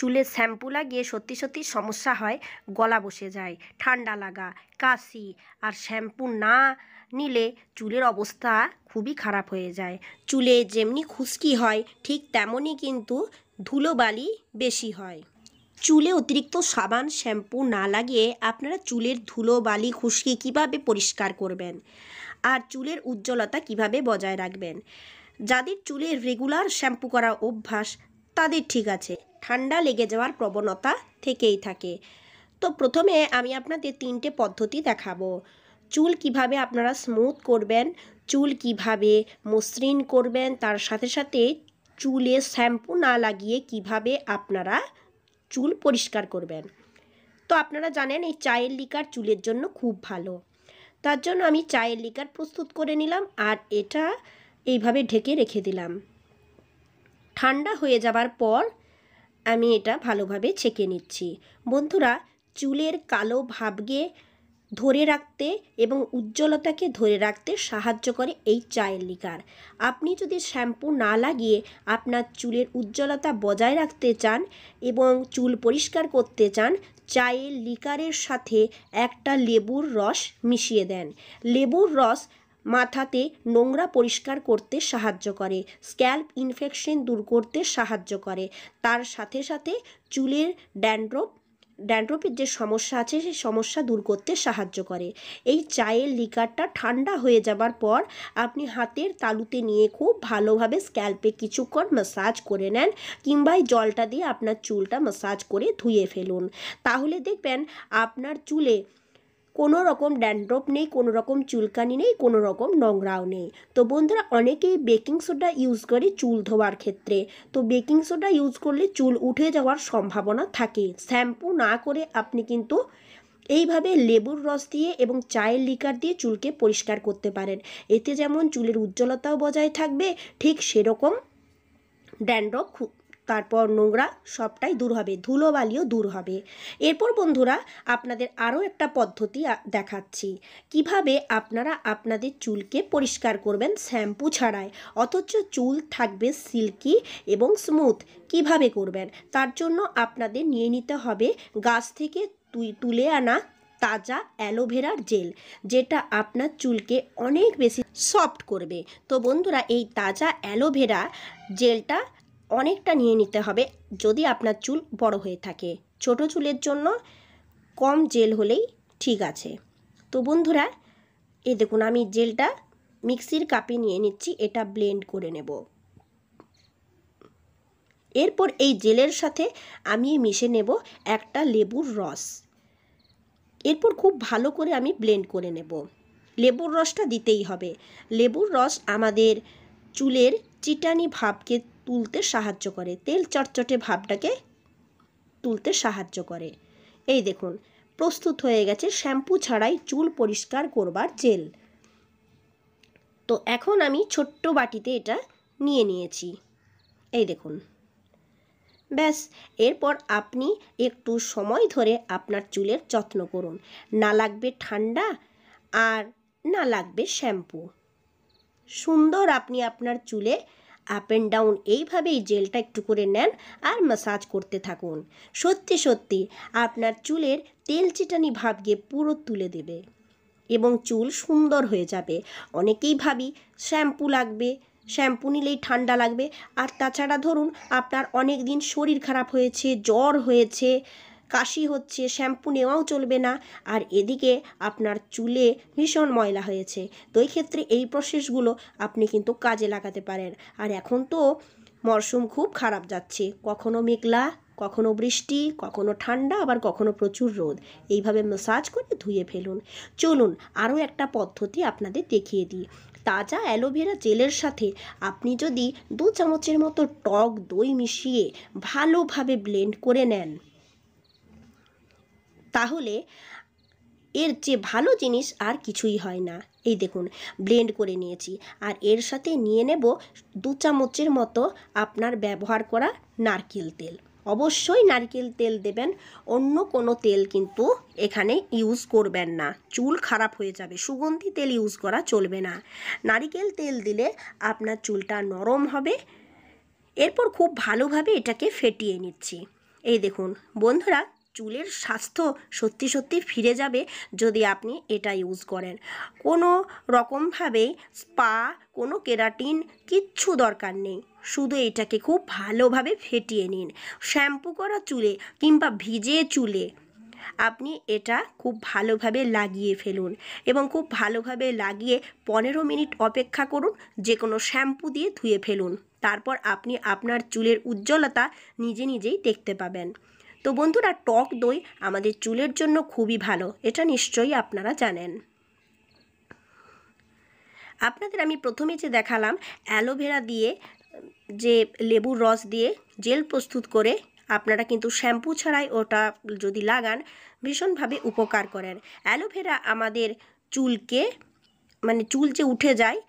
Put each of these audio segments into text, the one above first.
চুলে শ্যাম্পু লাগিয়ে সত্যি সত্যি সমস্যা হয়, গলা বসে যায়, ঠান্ডা লাগা, কাশি। আর শ্যাম্পু না নিলে চুলের অবস্থা খুবই খারাপ হয়ে যায়। চুলে যেমনি খুশকি হয় ঠিক তেমনই কিন্তু ধুলোবালি বেশি হয়। চুলে অতিরিক্ত সাবান শ্যাম্পু না লাগিয়ে আপনারা চুলের ধুলোবালি খুশকি কিভাবে পরিষ্কার করবেন আর চুলের উজ্জ্বলতা কিভাবে বজায় রাখবেন। যাদের চুলে রেগুলার শ্যাম্পু করা অভ্যাস তাদের ঠিক আছে, ঠান্ডা লেগে যাওয়ার প্রবণতা থেকেই থাকে। তো প্রথমে আমি আপনাদের 3টে পদ্ধতি দেখাবো। চুল কিভাবে আপনারা স্মুথ করবেন, চুল কিভাবে মসৃণ করবেন, তার সাথে সাথে চুলে শ্যাম্পু না লাগিয়ে কিভাবে আপনারা চুল পরিষ্কার করবেন। তো আপনারা জানেন এই চায়ের লিকার চুলের জন্য খুব ভালো। তার জন্য আমি চায়ের লিকার প্রস্তুত করে নিলাম আর এটা এইভাবে ঢেকে রেখে দিলাম। ঠান্ডা হয়ে যাবার পর আমি এটা ভালোভাবে ছেঁকে নিচ্ছি। বন্ধুরা, চুলের কালো ভাবকে ধরে রাখতে এবং উজ্জ্বলতাকে ধরে রাখতে সাহায্য করে এই চায়ের লিকার। আপনি যদি শ্যাম্পু না লাগিয়ে আপনার চুলের উজ্জ্বলতা বজায় রাখতে চান এবং চুল পরিষ্কার করতে চান, চায়ের লিকারের সাথে একটা লেবুর রস মিশিয়ে দেন। লেবুর রস মাথাতে নোংরা পরিষ্কার করতে সাহায্য করে, স্ক্যাল্প ইনফেকশন দূর করতে সাহায্য করে, তার সাথে সাথে চুলের ড্যান্ড্রফের যে সমস্যা আছে সেই সমস্যা দূর করতে সাহায্য করে। এই চায়ের লিকারটা ঠান্ডা হয়ে যাবার পর আপনি হাতের তালুতে নিয়ে খুব ভালোভাবে স্ক্যাল্পে কিছুক্ষণ ম্যাসাজ করে নেন, কিংবা এই জলটা দিয়ে আপনার চুলটা ম্যাসাজ করে ধুয়ে ফেলুন। তাহলে দেখবেন আপনার চুলে কোনো রকম ড্যান্ড্রফ নেই, কোনো রকম চুলকানি নেই, কোনো রকম নোংরাও নেই। তো বন্ধুরা, অনেকেই বেকিং সোডা ইউজ করে চুল ধোয়ার ক্ষেত্রে। তো বেকিং সোডা ইউজ করলে চুল উঠে যাওয়ার সম্ভাবনা থাকে। শ্যাম্পু না করে আপনি কিন্তু এইভাবে লেবুর রস দিয়ে এবং চায়ের লিকার দিয়ে চুলকে পরিষ্কার করতে পারেন। এতে যেমন চুলের উজ্জ্বলতাও বজায় থাকবে, ঠিক সেরকম ড্যান্ড্রফ তারপর নোংরা সবটাই দূর হবে, ধুলোবালিও দূর হবে। এরপর বন্ধুরা, আপনাদের আরও একটা পদ্ধতি দেখাচ্ছি কিভাবে আপনারা আপনাদের চুলকে পরিষ্কার করবেন শ্যাম্পু ছাড়াই, অথচ চুল থাকবে সিল্কি এবং স্মুথ। কিভাবে করবেন তার জন্য আপনাদের নিয়ে নিতে হবে গাছ থেকে তুলে আনা তাজা অ্যালোভেরার জেল, যেটা আপনার চুলকে অনেক বেশি সফট করবে। তো বন্ধুরা, এই তাজা অ্যালোভেরা জেলটা অনেকটা নিয়ে নিতে হবে যদি আপনার চুল বড় হয়ে থাকে। ছোট চুলের জন্য কম জেল হলেই ঠিক আছে। তো বন্ধুরা, এই দেখুন আমি জেলটা মিক্সির কাপে নিয়ে নিচ্ছি, এটা ব্লেন্ড করে নেব। এরপর এই জেলের সাথে আমি মিশে নেব একটা লেবুর রস। এরপর খুব ভালো করে আমি ব্লেন্ড করে নেব। লেবুর রসটা দিতেই হবে। লেবুর রস আমাদের চুলের চিটানি ভাবকে তুলতে সাহায্য করে, তেল চটচটে ভাবটাকে তুলতে সাহায্য করে। এই দেখুন প্রস্তুত হয়ে গেছে শ্যাম্পু ছাড়াই চুল পরিষ্কার করবার জেল। তো এখন আমি ছোট্ট বাটিতে এটা নিয়ে নিয়েছি, এই দেখুন। ব্যাস, এরপর আপনি একটু সময় ধরে আপনার চুলের যত্ন করুন। না লাগবে ঠান্ডা আর না লাগবে শ্যাম্পু। সুন্দর আপনি আপনার চুলে আপ অ্যান্ড ডাউন এইভাবেই জেলটা একটু করে নেন আর ম্যাসাজ করতে থাকুন। সত্যি সত্যি আপনার চুলের তেল চিটানি ভাবকে পুরো তুলে দেবে এবং চুল সুন্দর হয়ে যাবে। অনেকেই ভাবি শ্যাম্পু লাগবে, শ্যাম্পু নিলেই ঠান্ডা লাগবে। আর তাছাড়া ধরুন আপনার অনেক দিন শরীর খারাপ হয়েছে, জ্বর হয়েছে, কাশি হচ্ছে, শ্যাম্পু নেওয়াও চলবে না, আর এদিকে আপনার চুলে ভীষণ ময়লা হয়েছে। তো এই ক্ষেত্রে এই প্রসেসগুলো আপনি কিন্তু কাজে লাগাতে পারেন। আর এখন তো মরশুম খুব খারাপ যাচ্ছে, কখনো মেঘলা, কখনো বৃষ্টি, কখনো ঠান্ডা, আবার কখনো প্রচুর রোদ। এইভাবে ম্যাসাজ করে ধুয়ে ফেলুন। চলুন আরও একটা পদ্ধতি আপনাদের দেখিয়ে দিই। তাজা অ্যালোভেরা জেলের সাথে আপনি যদি 2 চামচের মতো টক দই মিশিয়ে ভালোভাবে ব্লেন্ড করে নেন, তাহলে এর যে ভালো জিনিস আর কিছুই হয় না। এই দেখুন ব্লেন্ড করে নিয়েছি, আর এর সাথে নিয়ে নেব 2 চামচের মতো আপনার ব্যবহার করা নারকেল তেল। অবশ্যই নারকেল তেল দেবেন, অন্য কোনো তেল কিন্তু এখানে ইউজ করবেন না, চুল খারাপ হয়ে যাবে। সুগন্ধি তেল ইউজ করা চলবে না। নারকেল তেল দিলে আপনার চুলটা নরম হবে। এরপর খুব ভালোভাবে এটাকে ফেটিয়ে নিচ্ছি। এই দেখুন বন্ধুরা, চুলের স্বাস্থ্য সত্যি সত্যি ফিরে যাবে যদি আপনি এটা ইউজ করেন। কোনো রকমভাবে স্পা, কোনো কেরাটিন কিচ্ছু দরকার নেই। শুধু এটাকে খুব ভালোভাবে ফেটিয়ে নিন। শ্যাম্পু করা চুলে কিংবা ভিজে চুলে আপনি এটা খুব ভালোভাবে লাগিয়ে ফেলুন এবং খুব ভালোভাবে লাগিয়ে 15 মিনিট অপেক্ষা করুন। যে কোনো শ্যাম্পু দিয়ে ধুয়ে ফেলুন। তারপর আপনি আপনার চুলের উজ্জ্বলতা নিজে নিজেই দেখতে পাবেন। তো বন্ধুরা, টক দই আমাদের চুলের জন্য খুবই ভালো, এটা নিশ্চয়ই আপনারা জানেন। আপনাদের আমি প্রথমে যে দেখালাম অ্যালোভেরা দিয়ে, যে লেবুর রস দিয়ে জেল প্রস্তুত করে আপনারা কিন্তু শ্যাম্পু ছাড়াই ওটা যদি লাগান ভীষণভাবে উপকার করেন। অ্যালোভেরা আমাদের চুলকে, মানে চুল যে উঠে যায়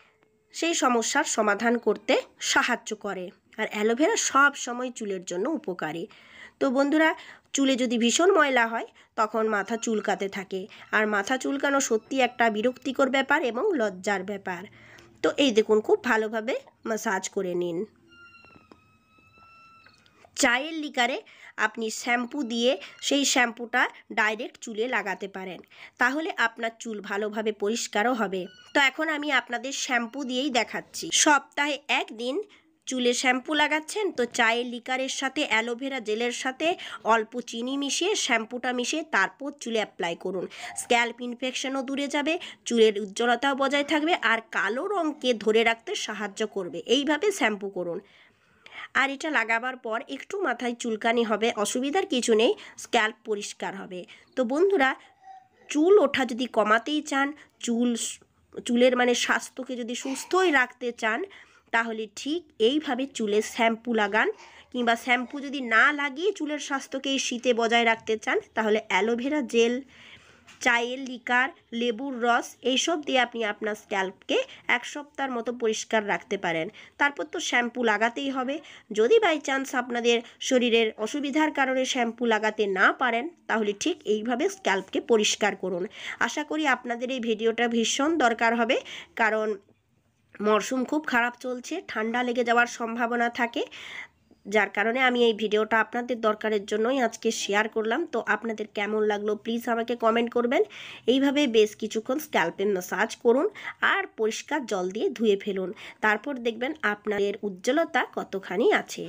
সেই সমস্যার সমাধান করতে সাহায্য করে। আর অ্যালোভেরা সব সময় চুলের জন্য উপকারী। তো বন্ধুরা, চুলে যদি ভীষণ ময়লা হয় তখন মাথা চুলকাতে থাকে, আর মাথা চুলকানো সত্যি একটা বিরক্তিকর ব্যাপার এবং লজ্জার ব্যাপার। তো এই দেখুন, খুব ভালোভাবে ম্যাসাজ করে নিন। চায়ের লিকারে আপনি শ্যাম্পু দিয়ে সেই শ্যাম্পুটা ডাইরেক্ট চুলে লাগাতে পারেন, তাহলে আপনার চুল ভালোভাবে পরিষ্কারও হবে। তো এখন আমি আপনাদের শ্যাম্পু দিয়েই দেখাচ্ছি। সপ্তাহে একদিন চুলে শ্যাম্পু লাগাচ্ছেন, তো চায়ের লিকারের সাথে অ্যালোভেরা জেলের সাথে অল্প চিনি মিশিয়ে শ্যাম্পুটা মিশিয়ে তারপর চুলে অ্যাপ্লাই করুন। স্ক্যাল্প ইনফেকশনও দূরে যাবে, চুলের উজ্জ্বলতাও বজায় থাকবে, আর কালো রঙকে ধরে রাখতে সাহায্য করবে। এইভাবে শ্যাম্পু করুন। আর এটা লাগাবার পর একটু মাথায় চুলকানি হবে, অসুবিধার কিছু নেই, স্ক্যাল্প পরিষ্কার হবে। তো বন্ধুরা, চুল ওঠা যদি কমাতেই চান, চুলের মানে স্বাস্থ্যকে যদি সুস্থই রাখতে চান, তাহলে ঠিক এইভাবে চুলে শ্যাম্পু লাগান। কিংবা শ্যাম্পু যদি না লাগিয়ে চুলের স্বাস্থ্যকে এই শীতে বজায় রাখতে চান, তাহলে অ্যালোভেরা জেল, চায়ের লিকার, লেবুর রস এইসব দিয়ে আপনি আপনার স্ক্যাল্পকে 1 সপ্তাহের মতো পরিষ্কার রাখতে পারেন। তারপর তো শ্যাম্পু লাগাতেই হবে। যদি বাই চান্স আপনাদের শরীরের অসুবিধার কারণে শ্যাম্পু লাগাতে না পারেন, তাহলে ঠিক এইভাবে স্ক্যাল্পকে পরিষ্কার করুন। আশা করি আপনাদের এই ভিডিওটা ভীষণ দরকার হবে, কারণ মরশুম খুব খারাপ চলছে, ঠান্ডা লেগে যাওয়ার সম্ভাবনা থাকে, যার কারণে আমি এই ভিডিওটা আপনাদের দরকারের জন্যই আজকে শেয়ার করলাম। তো আপনাদের কেমন লাগলো প্লিজ আমাকে কমেন্ট করবেন। এইভাবে বেশ কিছুক্ষণ স্ক্যাল্পে ম্যাসাজ করুন আর পরিষ্কার জল দিয়ে ধুয়ে ফেলুন। তারপর দেখবেন আপনাদের উজ্জ্বলতা কতখানি আছে।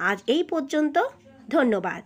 আজ এই পর্যন্ত, ধন্যবাদ।